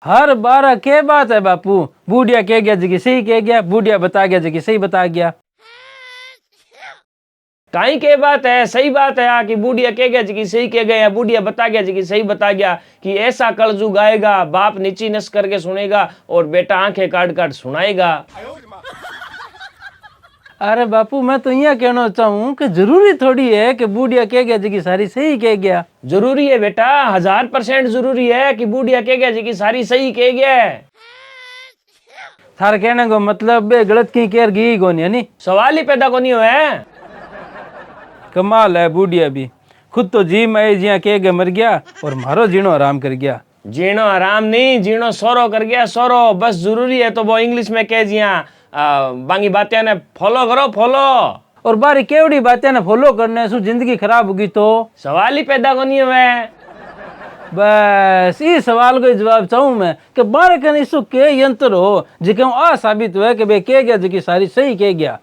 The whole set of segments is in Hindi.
हर बार के बात है बापू, बूढ़िया कह गया जी की सही कह गया, बूढ़िया बता गया जी की सही बता गया। काई के बात है, सही बात है कि बूढ़िया कह गया जी की सही कह गया, बूढ़िया बता गया जी की सही बता गया कि ऐसा कलजुग आएगा, बाप नीची नस करके सुनेगा और बेटा आंखें काट काट सुनाएगा। अरे बापू मैं तो यहाँ कहना चाहूँ कि जरूरी थोड़ी है कि बूढ़िया कह गया जी की सारी सही कह गया। जरूरी है बेटा, 1000% जरूरी है कि बूढ़िया कह गया जी की सारी सही कह गया। थारे कहने को मतलब गलत की केयर की कोनी है नी, सवाल ही पैदा कोनी हुआ। कमाल है, बूढ़िया भी खुद तो जी मैं जिया कह के मर गया और मारो जीणो आराम कर गया। जीणो आराम नहीं, जीणो सोरो कर गया, सोरो। बस जरूरी है तो वो इंग्लिश में कह जिया बाकी बातें ने फॉलो करो, फॉलो। और बारी केवड़ी बातें ने फॉलो करने से जिंदगी खराब होगी तो सवाल ही पैदा कोनी हुआ। बस इस सवाल को जवाब चाहूं मैं कि बारे कन इसो के यंत्र हो जिके आ साबित हुआ कि बे कह गया जी की सारी सही कह गया।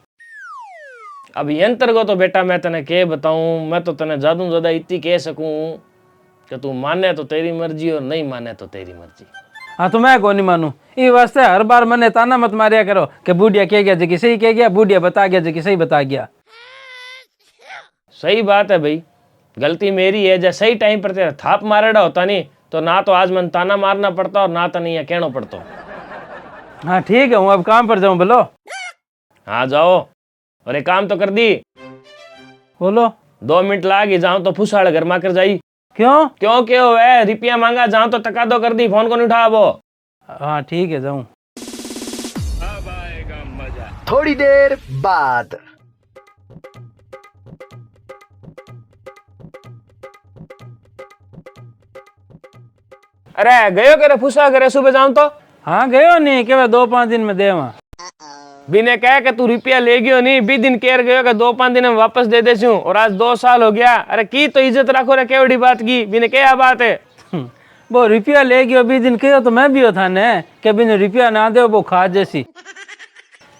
अब यंत्र को तो बेटा मैं तने के बताऊं, मैं तो तने ज्यादा ज्यादा इतनी कह सकूं कि तू माने तो तेरी मर्जी और नहीं माने तो तेरी मर्जी। हाँ तो मैं कौन नहीं मानू, ये वास्ते हर बार मने ताना मत मारिया करो कि बूढ़िया कह गया जी की सही कह गया, बूढ़िया बता गया जी की सही बता गया। सही बात है भाई, गलती मेरी है। जब सही टाइम पर तेरा थाप मारेड़ा होता नहीं तो ना तो आज मन ताना मारना पड़ता और ना तो नहीं कहना पड़ता। हाँ ठीक है, हूँ अब काम पर जाऊं बोलो। हाँ जाओ, और एक काम तो कर दी। बोलो। 2 मिनट लाग ही जाऊं तो फुसाड़ घर माकर जाई। क्यों? क्यों क्यों है, रुपया मांगा जाऊं तो टका दो कर दी, फोन को नहीं उठा वो। हाँ ठीक है जाऊं। अब आएगा मजा। थोड़ी देर बाद अरे गयो करे फुसा करे सुबह जाऊं तो? हाँ गयो नहीं के 2-5 दिन में दे वहाँ। बिने कह के तू रुपया ले गयो नहीं, 20 दिन केयर गयो कि 2-5 दिन में वापस दे दे छू, और आज 2 साल हो गया। अरे की तो इज्जत रखो रे, केवड़ी बात की बिने क्या बात है। वो रुपया ले गयो 20 दिन कहो तो मैं भी हो था ने कि बिन रुपया ना दे वो खा जैसी।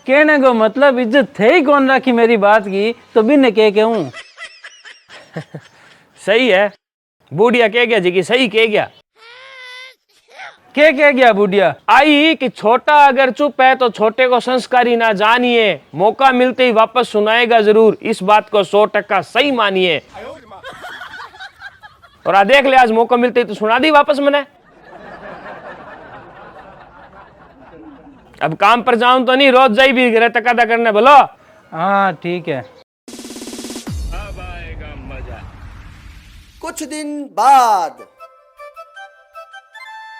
कहने को मतलब इज्जत थे ही कौन रखी मेरी बात की तो बिन के हूँ। सही है, बूढ़िया कह गया जी की सही कह गया। क्या कह गया बूढ़िया? आई कि छोटा अगर चुप है तो छोटे को संस्कारी ना जानिए, मौका मिलते ही वापस सुनाएगा जरूर, इस बात को 100% सही मानिए। और आ देख ले, आज मौका मिलते ही तो सुना दी वापस मैंने। अब काम पर जाऊं तो नहीं, रोज जाई भी घरे तकादा करने बोलो। हाँ ठीक है। अब आएगा मजा। कुछ दिन बाद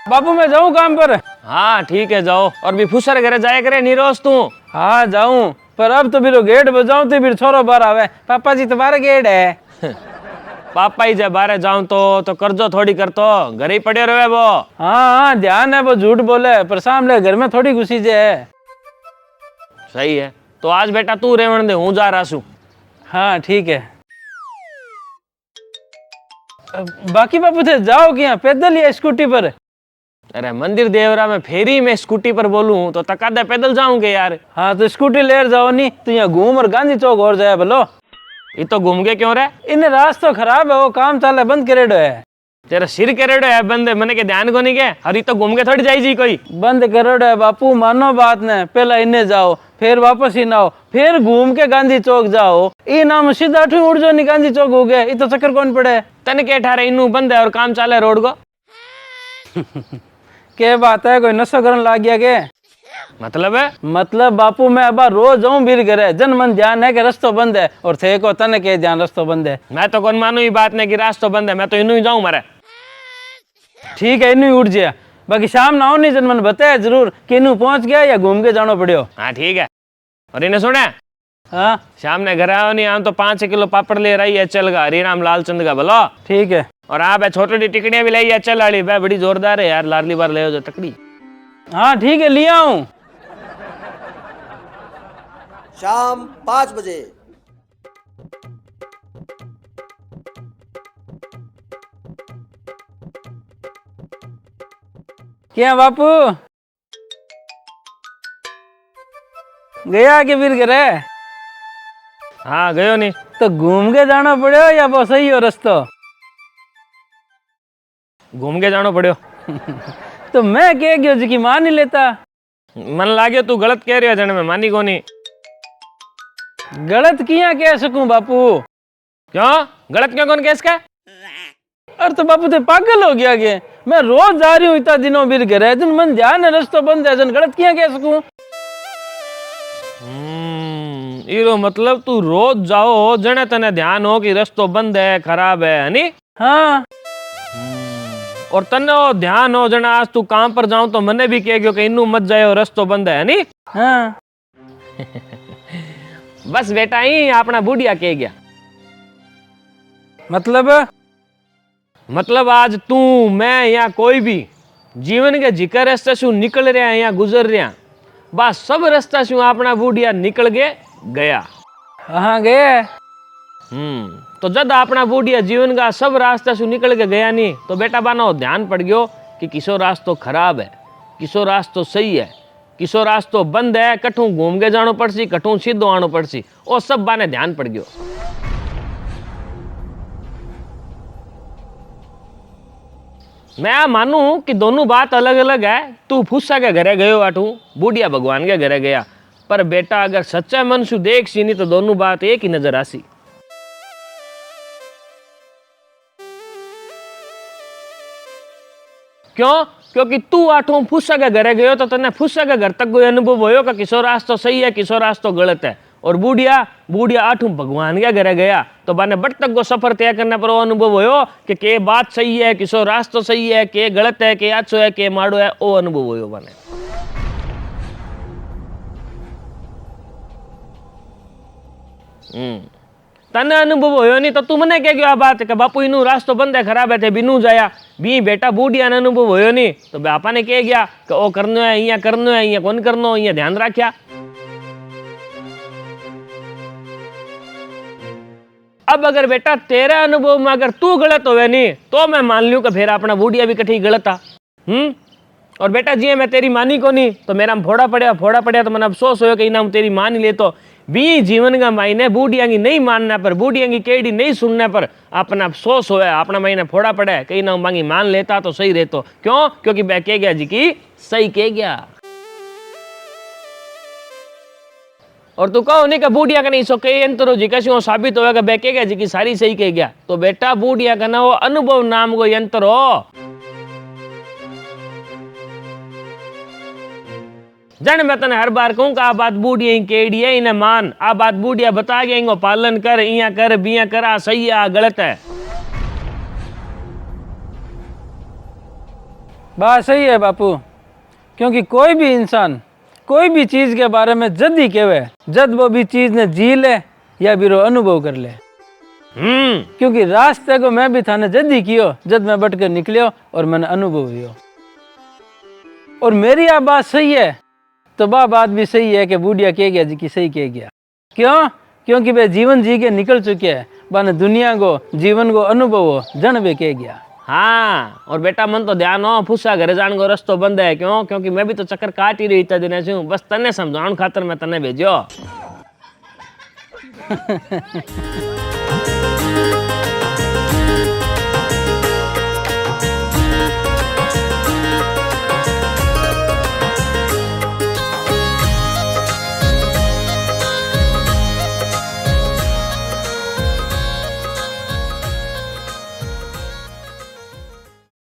बाबू मैं जाऊं काम पर? हाँ ठीक है जाओ, और भी फुसर घरे जाए करे नहीं रोज तू। हाँ जाऊं, पर अब तो बिरो गेट बजाऊं तो फिर छोरो बाहर आवे, पापा जी तुम्हारा गेट है। पापा ही जब बाहर जाऊं तो कर्जो थोड़ी करतो, घर ही पड़े रहे वो। हाँ ध्यान है, वो झूठ बोले पर सामने घर में थोड़ी घुसी जे है। सही है, तो आज बेटा तू रेवण दे, हूँ जा रहा छू। हाँ ठीक है। बाकी बापू थे जाओ क्या पैदल या स्कूटी पर? अरे मंदिर देवरा में फेरी में स्कूटी पर बोलूं तो तकादा पैदल जाऊंगे यार। हाँ तो स्कूटी ले जाओ नहीं तो यहाँ घूम और गांधी चौक और जाए बोलो। ये तो घूम के क्यों रहे? इन रास्ता खराब है, वो काम चाले बंद करेडो है। तेरा सिर करेडो है बंद, मैंने के ध्यान को नहीं के, अरे तो घूम के थोड़ी जाई जी कोई। बंद करेडो है बापू, मानो बात ने, पहला इन्हें जाओ फिर वापस ही ना आओ फिर घूम के गांधी चौक जाओ, ये नाम सीधा उड़ जाओ नहीं गांधी चौक हो गया, ये तो चक्कर कौन पड़े। तन के ठारे इनू बंद है और काम चाले रोड को। क्या बात है, कोई नशा करने लग गया के? मतलब है? मतलब बापू मैं अब रोज जाऊं बीर घरे, जन मन ध्यान है कि रास्ता बंद है और थे को तने के ध्यान रास्ता बंद है। मैं तो कौन मानू ये बात नहीं कि रास्ता बंद है, मैं तो इनू ही जाऊं मारे। ठीक है इनू ही उठ जाए, बाकी शाम ना आओ नहीं, जन मन बताया जरूर कि इनू पहुंच गया या घूम के जानो पड़ियो। हाँ ठीक है, और इन्हें सुने हाँ शाम ने घर आओ नहीं आऊं तो 5 किलो पापड़ ले रही है, चलगा हरीराम लालचंद का बोलो। ठीक है। और हाँ भाई छोटी टिकड़ियां भी लाई है, चल वाली भाई बड़ी जोरदार है यार, लाडली बार ले जो तकड़ी। हाँ ठीक है लिया हूँ। शाम 5 बजे क्या बापू गया के फिर घरे? हाँ गयो नहीं तो घूम के जाना पड़े या वो सही हो रास्ता? घूम के जानो पड़ियो। तो मैं कह गयो जी की मान ही लेता। मन लागे तू गलत कह रहा जने मैं मानी कोनी। गलत किया कह सकूं बापू? क्यों गलत क्यों कौन केस का? अरे तो बापू तो पागल हो गया के मैं रोज जा रही हूँ इतना दिनों बीर घर जन मन ध्यान है रस्तो बंद है जन गलत किया कह सकूं? इरो मतलब तू रोज जाओ जने तने ध्यान हो कि रस्तो बंद है खराब है नी? हाँ। और तने वो ध्यान हो जना आज तू काम पर जाऊं तो मने भी कह गयो कि इन्नू मत जाए रस्तो बंद है नी? हाँ। बस बेटा ही अपना बुढ़िया कह गया। मतलब आज तू मैं या कोई भी जीवन के जिकर रास्ते से निकल रहा है या गुजर रहा बस सब रास्ता से अपना बुढ़िया निकल के गया। हाँ गया। तो जब अपना बुढ़िया जीवन का सब रास्ता से निकल के गया नहीं तो बेटा बानो ध्यान पड़ गयो कि किसो रास्तो खराब है किसो रास्तो सही है किसो रास्तो बंद है कठू घूम के जानो पड़सी कठू सीधो आनो पड़सी वो सब बाने ध्यान पड़ गयो। मैं मानू कि दोनों बात अलग अलग है। तू फुस्सा के घरे गयो आठू बुढ़िया भगवान के घरे गया पर बेटा अगर सच्चा मन सु देख सी नहीं तो दोनों बात एक ही नजर आसी। क्यों? क्योंकि तू आठों फुस्सा के घरे गयो तो तने फुस्सा के घर तक कोई अनुभव होयो कि किसो रास्तो सही है किसो रास्तो गलत है। और बुढ़िया आठों भगवान के घरे गया तो बाने बट तक को सफर तय करने पर वो अनुभव होयो कि के बात सही है किसो रास्तो सही है के गलत है के अच्छो है के माड़ो है वो अनुभव होयो बाने। तने अनुभव होयो नहीं तो तू मने कह गयो आ बात कि बापू इनू रास्तो बंद है खराब है थे बिनू जाया बी बेटा बुढ़िया ने अनुभव होयो नहीं तो बापा ने कह गया कि ओ करनो है इया करनो है इया कौन करनो इया ध्यान रखिया। अब अगर बेटा तेरे अनुभव में अगर तू गलत होवे नहीं तो मैं मान लूं कि फिर अपना बुढ़िया भी कठी गलत था। और बेटा जी मैं तेरी मानी को नहीं तो मेरा फोड़ा पड़या तो मैंने अफसोस हो कि इनाम तेरी मान ले तो बी जीवन का मायने बूढ़िया की नहीं मानने पर बूढ़िया की केड़ी नहीं सुनने पर अपना अफसोस होया अपना मायने फोड़ा पड़े कहीं ना मांगी मान लेता तो सही रहतो। क्यों? क्योंकि मैं कह गया जी की सही कह गया। और तू कहो नहीं कि बूढ़िया का नहीं सो कई अंतरो जी कैसे साबित होगा बे कह गया जी की सारी सही कह गया तो बेटा बूढ़िया का ना वो अनुभव नाम को यंत्र हो जन मैं तने हर बार कहूं कि आ बात बूढ़िया केड़ी है इन्हें मान आ बात बूढ़िया बता गया इनको पालन कर इया कर बिया कर आ सही है आ गलत है। बात सही है बापू क्योंकि कोई भी इंसान कोई भी चीज के बारे में जद ही कहवे जद वो भी चीज ने जी ले या भी अनुभव कर ले। क्योंकि रास्ते को मैं भी थाने जद ही कियो जद मैं बट कर निकलियो और मैंने अनुभव हुआ और मेरी आ बात सही है तो बात भी सही है कि बूढ़िया कह गया जी की सही कह गया। क्यों? क्योंकि वे जीवन जी के निकल चुके हैं बाने दुनिया को जीवन को अनुभव हो जन वे कह गया। हाँ और बेटा मन तो ध्यान हो फुस्सा घरे जान को रस्तो बंद है। क्यों? क्योंकि मैं भी तो चक्कर काट ही रही इतना दिन से बस तने समझाने खातर मैं तने भेजो।